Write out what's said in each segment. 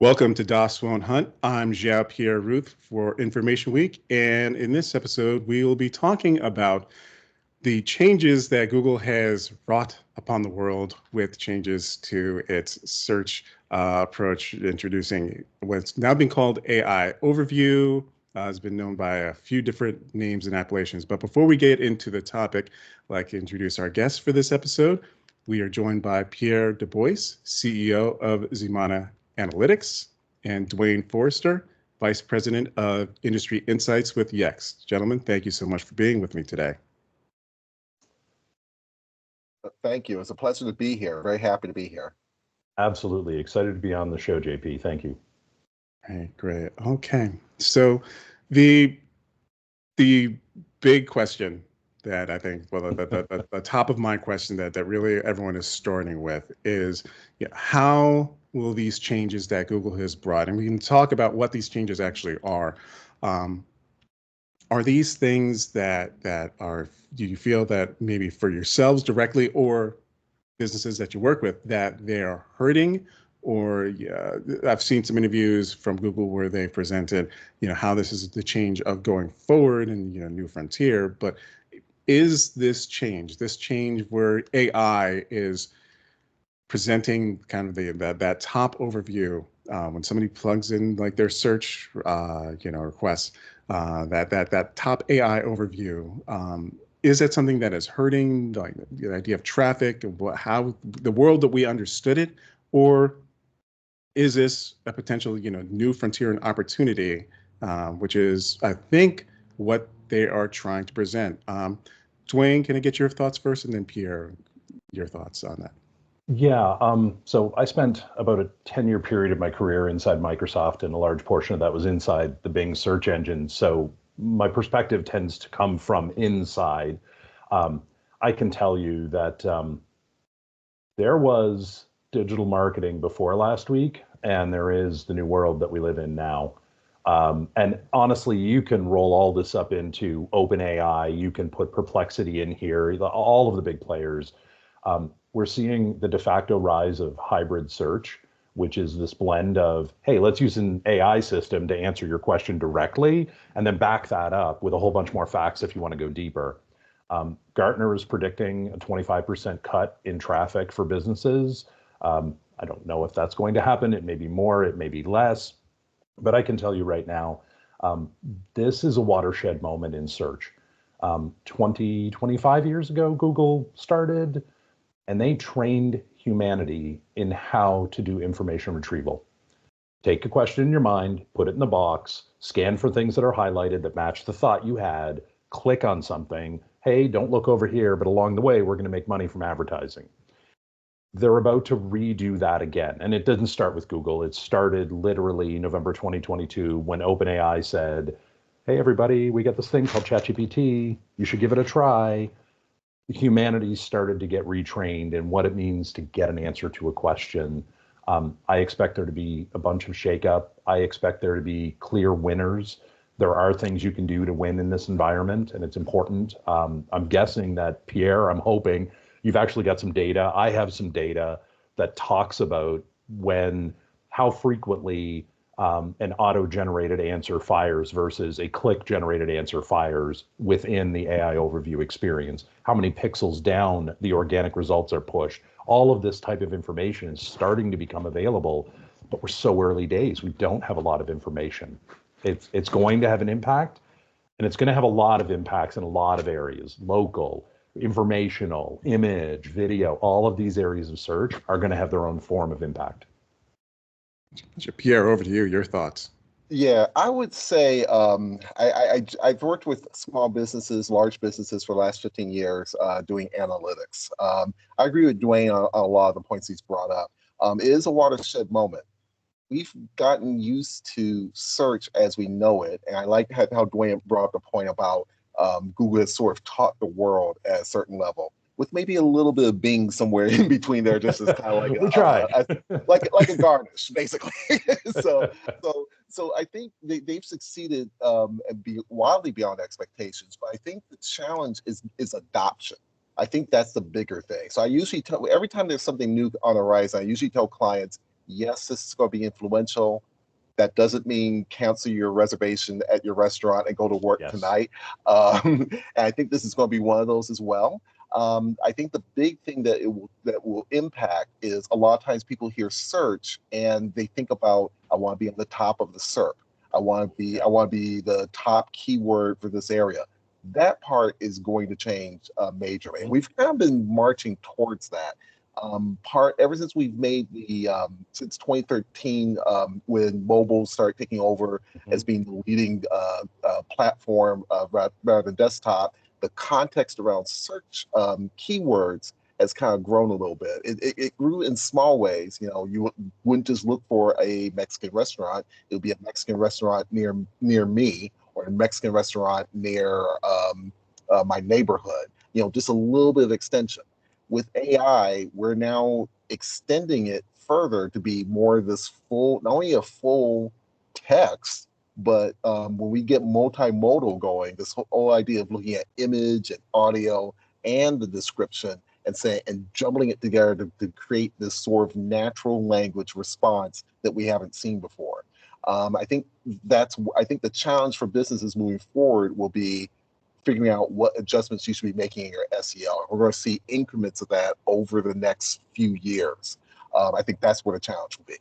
Welcome to Das Won't Hunt. I'm Pierre Ruth for Information Week, and in this episode, we will be talking about the changes that Google has wrought upon the world with changes to its search approach, introducing what's now being called AI Overview. It's been known by a few different names and appellations. But before we get into the topic, I'd like to introduce our guests for this episode. We are joined by Pierre DeBois, CEO of Zimana Analytics, and Duane Forrester, Vice President of Industry Insights with Yext. Gentlemen, thank you so much for being with me today. Thank you. It's a pleasure to be here. Very happy to be here. Absolutely. Excited to be on the show, JP. Thank you. Great. Okay. So the big question that I think, well, the top of mind question that really everyone is starting with is, how will these changes that Google has brought, and we can talk about what these changes actually are these things that are, do you feel that maybe for yourselves directly or businesses that you work with, that they are hurting? Or I've seen some interviews from Google where they presented, how this is the change of going forward and, new frontier. But is this change where AI is presenting kind of that top overview when somebody plugs in like their search, requests, that top AI overview, is that something that is hurting like the idea of traffic and how the world that we understood it, or is this a potential, new frontier and opportunity, which is, I think, what they are trying to present? Duane, can I get your thoughts first, and then Pierre, your thoughts on that? Yeah, so I spent about a 10-year period of my career inside Microsoft, and a large portion of that was inside the Bing search engine. So my perspective tends to come from inside. I can tell you that there was digital marketing before last week, and there is the new world that we live in now. And honestly, you can roll all this up into OpenAI. You can put Perplexity in here, all of the big players. We're seeing the de facto rise of hybrid search, which is this blend of, hey, let's use an AI system to answer your question directly, and then back that up with a whole bunch more facts if you want to go deeper. Gartner is predicting a 25% cut in traffic for businesses. I don't know if that's going to happen. It may be more, it may be less. But I can tell you right now, this is a watershed moment in search. 25 years ago, Google started, and they trained humanity in how to do information retrieval. Take a question in your mind, put it in the box, scan for things that are highlighted that match the thought you had, click on something. Hey, don't look over here, but along the way, we're going to make money from advertising. They're about to redo that again. And it didn't start with Google. It started literally November 2022 when OpenAI said, hey, everybody, we got this thing called ChatGPT. You should give it a try. Humanity started to get retrained in what it means to get an answer to a question. I expect there to be a bunch of shakeup. I expect there to be clear winners. There are things you can do to win in this environment, and it's important. I'm guessing that, Pierre, I'm hoping you've actually got some data. I have some data that talks about how frequently an auto-generated answer fires versus a click-generated answer fires within the AI overview experience. How many pixels down the organic results are pushed. All of this type of information is starting to become available, but we're so early days. We don't have a lot of information. It's going to have an impact, and it's going to have a lot of impacts in a lot of areas. Local, informational, image, video, all of these areas of search are going to have their own form of impact. Pierre, over to you, your thoughts. Yeah, I would say I've worked with small businesses, large businesses for the last 15 years doing analytics. I agree with Duane on a lot of the points he's brought up. It is a watershed moment. We've gotten used to search as we know it. And I like how Duane brought up the point about Google has sort of taught the world at a certain level, with maybe a little bit of Bing somewhere in between there, just as kind of like we try. like a garnish, basically. So I think they've succeeded and be wildly beyond expectations. But I think the challenge is adoption. I think that's the bigger thing. So I usually tell, every time there's something new on the horizon, I usually tell clients, Yes, this is going to be influential. That doesn't mean cancel your reservation at your restaurant and go to work tonight. And I think this is going to be one of those as well. I think the big thing that will impact is a lot of times people hear search and they think about, I want to be on the top of the SERP. I want to be the top keyword for this area. That part is going to change majorly, and we've kind of been marching towards that. Ever since we've made since 2013, when mobile started taking over as being the leading platform rather than desktop, the context around search keywords has kind of grown a little bit. It grew in small ways. You wouldn't just look for a Mexican restaurant. It would be a Mexican restaurant near me, or a Mexican restaurant near my neighborhood. Just a little bit of extension. With AI, we're now extending it further to be more of this not only a full text, but when we get multimodal going, this whole idea of looking at image and audio and the description and jumbling it together to create this sort of natural language response that we haven't seen before. I think the challenge for businesses moving forward will be figuring out what adjustments you should be making in your SEO. We're going to see increments of that over the next few years. I think that's what a challenge will be.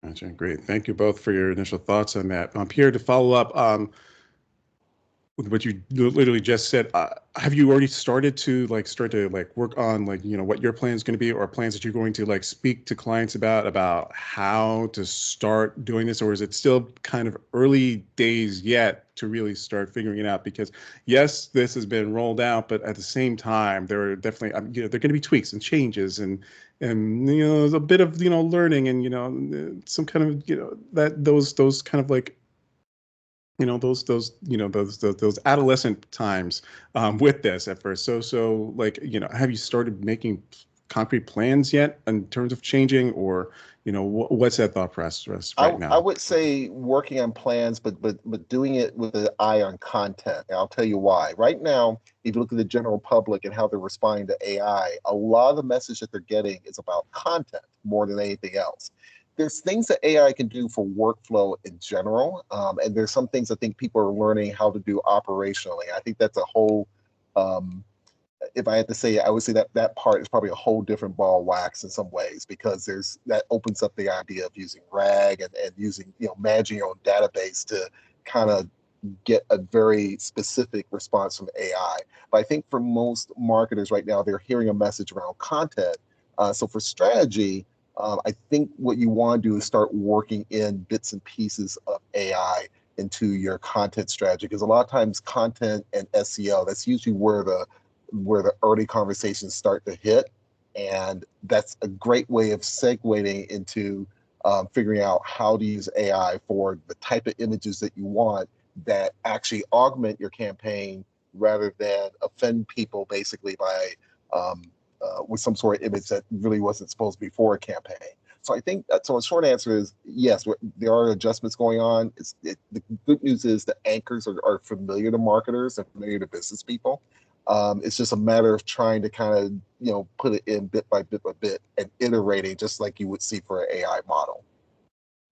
Gotcha. Great. Thank you both for your initial thoughts on that. Pierre, to follow up with what you literally just said, have you already started to work on what your plan is going to be, or plans that you're going to speak to clients about how to start doing this, or is it still kind of early days yet to really start figuring it out? Because yes, this has been rolled out, but at the same time, there are definitely there are going to be tweaks and changes and there's a bit of learning and some kind of that those kind of those adolescent times with this at first. So have you started making concrete plans yet in terms of changing, or what's that thought process right now? I would say working on plans, but doing it with an eye on content. And I'll tell you why. Right now, if you look at the general public and how they're responding to AI, a lot of the message that they're getting is about content more than anything else. There's things that AI can do for workflow in general, and there's some things I think people are learning how to do operationally. I think that's a whole, if I had to say, I would say that part is probably a whole different ball of wax in some ways, because that opens up the idea of using RAG and using, managing your own database to kind of get a very specific response from AI. But I think for most marketers right now, they're hearing a message around content. So for strategy, I think what you want to do is start working in bits and pieces of AI into your content strategy, because a lot of times content and SEO, that's usually where the early conversations start to hit, and that's a great way of segueing into figuring out how to use AI for the type of images that you want that actually augment your campaign rather than offend people basically by with some sort of image that really wasn't supposed to be for a campaign. So I think so. A short answer is yes, there are adjustments going on. The good news is the anchors are familiar to marketers and familiar to business people. It's just a matter of trying to kind of put it in bit by bit and iterating, just like you would see for an AI model.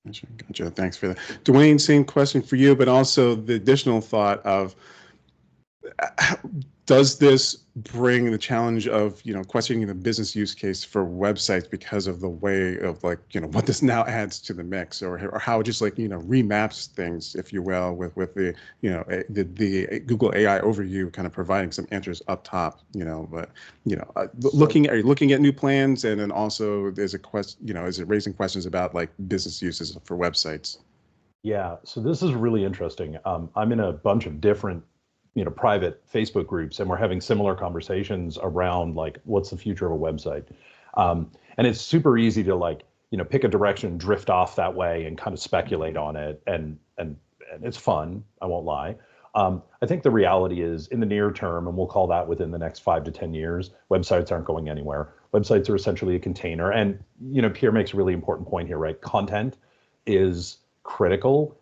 Gotcha. Thanks for that. Duane, same question for you, but also the additional thought of, does this bring the challenge of questioning the business use case for websites because of the way of what this now adds to the mix, or how it just remaps things, if you will, with the the Google AI overview kind of providing some answers up top, but looking at new plans, and then also there's a question, is it raising questions about business uses for websites? Yeah, so this is really interesting. I'm in a bunch of different private Facebook groups, and we're having similar conversations around what's the future of a website. And it's super easy to pick a direction, drift off that way, and kind of speculate on it. And it's fun, I won't lie. I think the reality is, in the near term, and we'll call that within the next 5 to 10 years, websites aren't going anywhere. Websites are essentially a container. And Pierre makes a really important point here, right? Content is critical.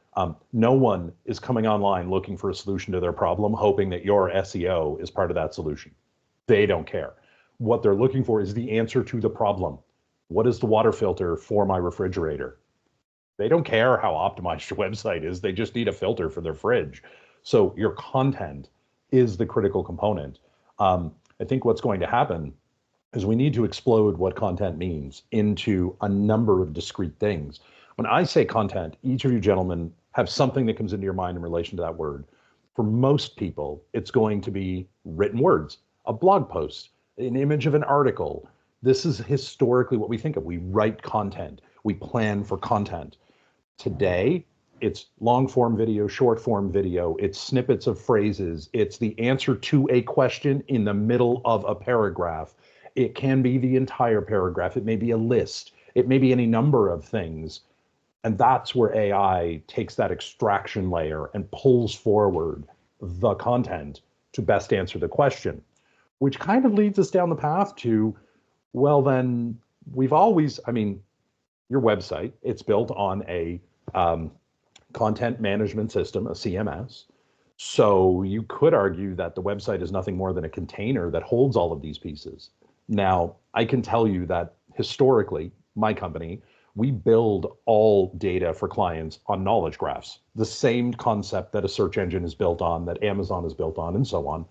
No one is coming online looking for a solution to their problem, hoping that your SEO is part of that solution. They don't care. What they're looking for is the answer to the problem. What is the water filter for my refrigerator? They don't care how optimized your website is. They just need a filter for their fridge. So your content is the critical component. I think what's going to happen is we need to explode what content means into a number of discrete things. When I say content, each of you gentlemen have something that comes into your mind in relation to that word. For most people, it's going to be written words, a blog post, an image of an article. This is historically what we think of. We write content, we plan for content. Today, it's long form video, short form video, it's snippets of phrases, it's the answer to a question in the middle of a paragraph. It can be the entire paragraph, it may be a list, it may be any number of things. And that's where AI takes that extraction layer and pulls forward the content to best answer the question, which kind of leads us down the path to, well, then we've always, I mean, your website, it's built on a content management system, a CMS. So you could argue that the website is nothing more than a container that holds all of these pieces. Now, I can tell you that historically, my company, we build all data for clients on knowledge graphs, the same concept that a search engine is built on, that Amazon is built on, and so on.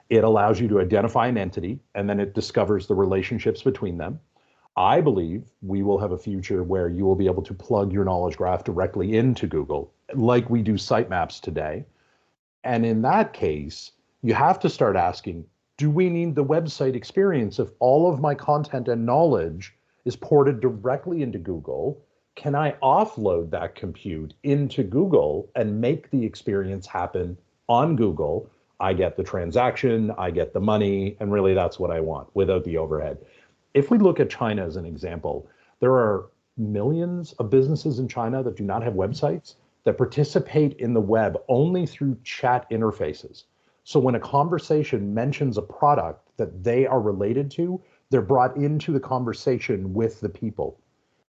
It allows you to identify an entity, and then it discovers the relationships between them. I believe we will have a future where you will be able to plug your knowledge graph directly into Google, like we do sitemaps today. And in that case, you have to start asking, do we need the website experience if all of my content and knowledge is ported directly into Google? Can I offload that compute into Google and make the experience happen on Google? I get the transaction, I get the money, and really that's what I want without the overhead. If we look at China as an example, there are millions of businesses in China that do not have websites, that participate in the web only through chat interfaces. So when a conversation mentions a product that they are related to, they're brought into the conversation with the people.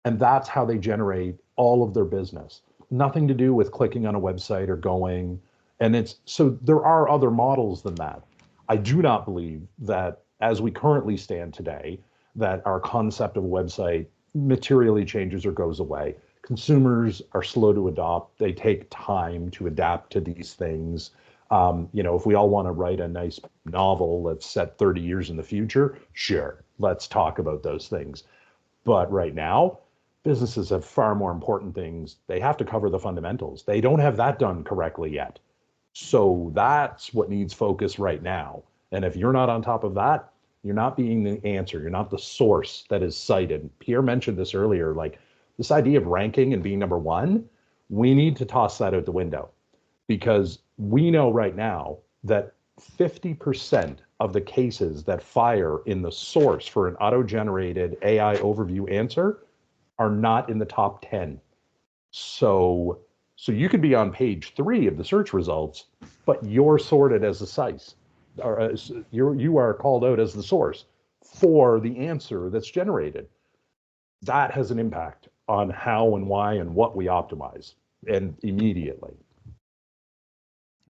And that's how they generate all of their business. Nothing to do with clicking on a website or going. And it's so there are other models than that. I do not believe that as we currently stand today, that our concept of a website materially changes or goes away. Consumers are slow to adopt. They take time to adapt to these things. If we all want to write a nice novel that's set 30 years in the future, sure, let's talk about those things. But right now, businesses have far more important things. They have to cover the fundamentals. They don't have that done correctly yet. So that's what needs focus right now. And if you're not on top of that, you're not being the answer. You're not the source that is cited. Pierre mentioned this earlier, like this idea of ranking and being number one, we need to toss that out the window, because we know right now that 50% of the cases that fire in the source for an auto-generated AI overview answer are not in the top 10. So you could be on page 3 of the search results, but you're sorted as a size, or you are called out as the source for the answer that's generated. That has an impact on how and why and what we optimize, and immediately.